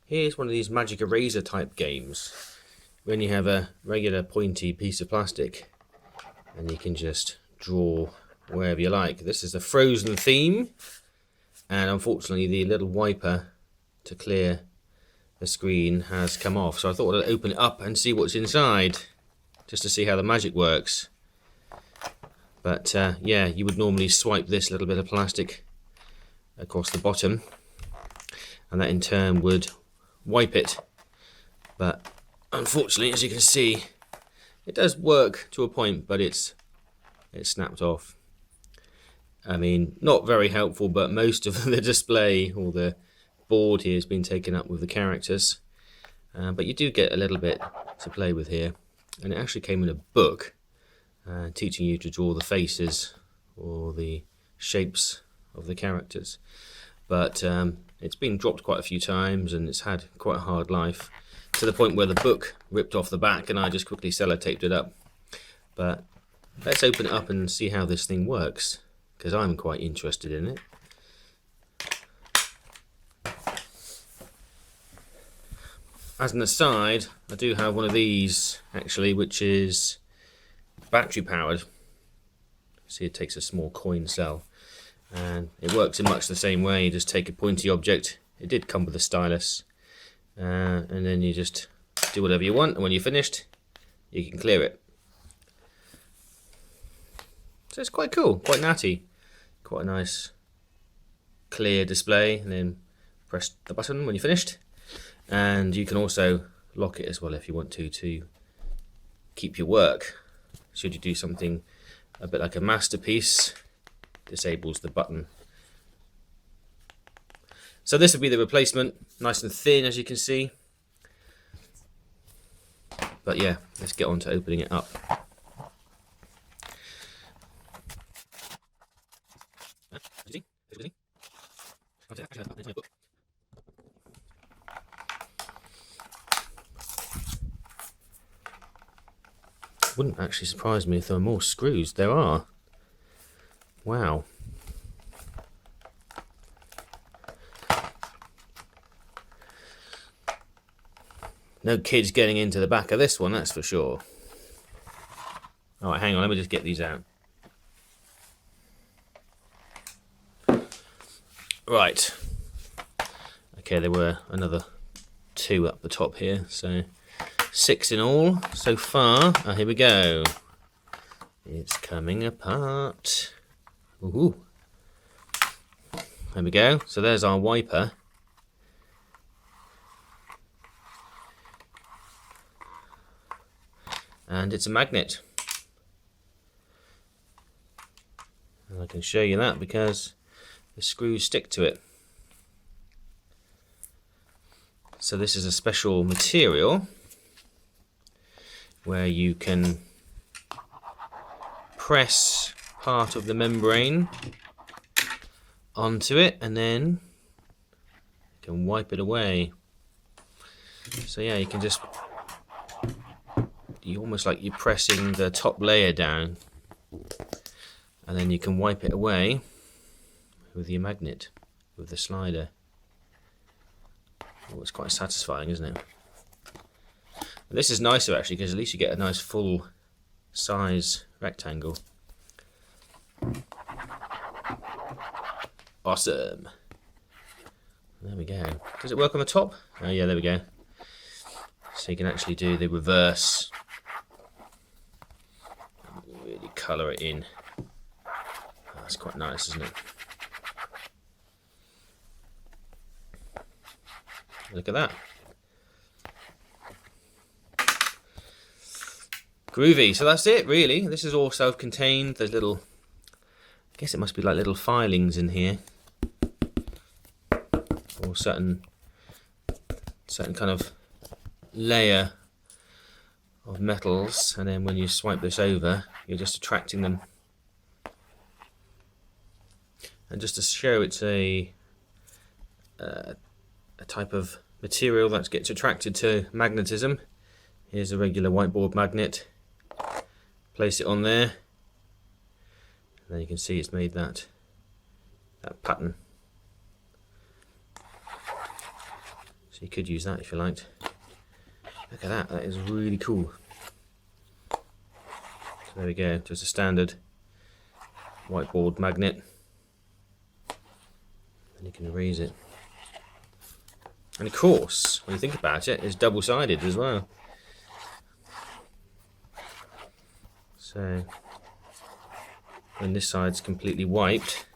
Here's one of these magic eraser type games when you have a regular pointy piece of plastic and you can just draw wherever you like. This is the Frozen theme, and unfortunately the little wiper to clear the screen has come off, so I thought I'd open it up and see what's inside just to see how the magic works. But yeah, you would normally swipe this little bit of plastic across the bottom and that in turn would wipe it, but unfortunately, as you can see, it does work to a point, but it's snapped off. I mean, not very helpful, but most of the display or the board here has been taken up with the characters, but you do get a little bit to play with here, and it actually came in a book teaching you to draw the faces or the shapes of the characters, but it's been dropped quite a few times and it's had quite a hard life, to the point where the book ripped off the back and I just quickly sellotaped it up. But let's open it up and see how this thing works, because I'm quite interested in it. As an aside, I do have one of these actually, which is battery powered. See, it takes a small coin cell and it works in much the same way. You just take a pointy object, it did come with a stylus, and then you just do whatever you want, and when you're finished you can clear it. So it's quite cool, quite natty, quite a nice clear display, and then press the button when you're finished, and you can also lock it as well if you want to keep your work. Should you do something a bit like a masterpiece, disables the button. So this would be the replacement, nice and thin as you can see. But yeah, let's get on to opening it up. Wouldn't actually surprise me if there were more screws. There are. Wow. No kids getting into the back of this one, that's for sure. Alright, hang on, let me just get these out. Right. Okay, there were another 2 up the top here, so 6 in all so far. Oh, here we go. It's coming apart. Ooh. There we go. So there's our wiper. And it's a magnet. And I can show you that because the screws stick to it. So this is a special material where you can press part of the membrane onto it and then you can wipe it away. So yeah, you can just, almost like you're pressing the top layer down, and then you can wipe it away with your magnet, with the slider. Oh, it's quite satisfying, isn't it? And this is nicer actually, because at least you get a nice full size rectangle. Awesome. There we go. Does it work on the top? Oh yeah, there we go. So you can actually do the reverse. Really colour it in. Oh, that's quite nice, isn't it? Look at that. Groovy. So that's it, really. This is all self-contained. There's little, I guess it must be like little filings in here, or certain kind of layer of metals, and then when you swipe this over, you're just attracting them. And just to show it's a type of material that gets attracted to magnetism, here's a regular whiteboard magnet. Place it on there, and then you can see it's made that pattern. So you could use that if you liked. Look at that, that is really cool. So there we go, just a standard whiteboard magnet. And you can erase it. And of course, when you think about it, it's double-sided as well. So when this side's completely wiped,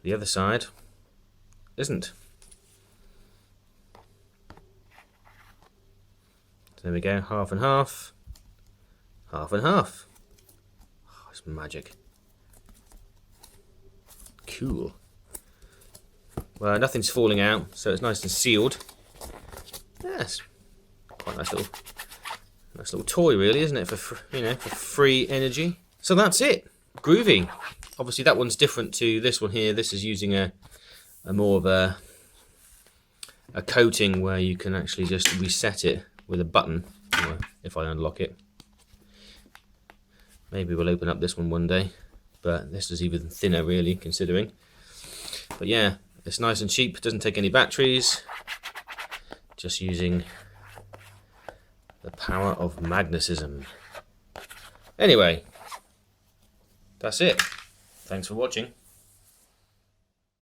the other side isn't. So there we go, half and half, half and half. Oh, it's magic. Cool. Well, nothing's falling out, so it's nice and sealed. Yes, quite nice little toy, really, isn't it? For for free energy. So that's it. Groovy. Obviously, that one's different to this one here. This is using a more of a coating where you can actually just reset it with a button. If I unlock it, maybe we'll open up this one day. But this is even thinner, really, considering. But yeah, it's nice and cheap. Doesn't take any batteries. Just using the power of magnetism. Anyway, that's it. Thanks for watching.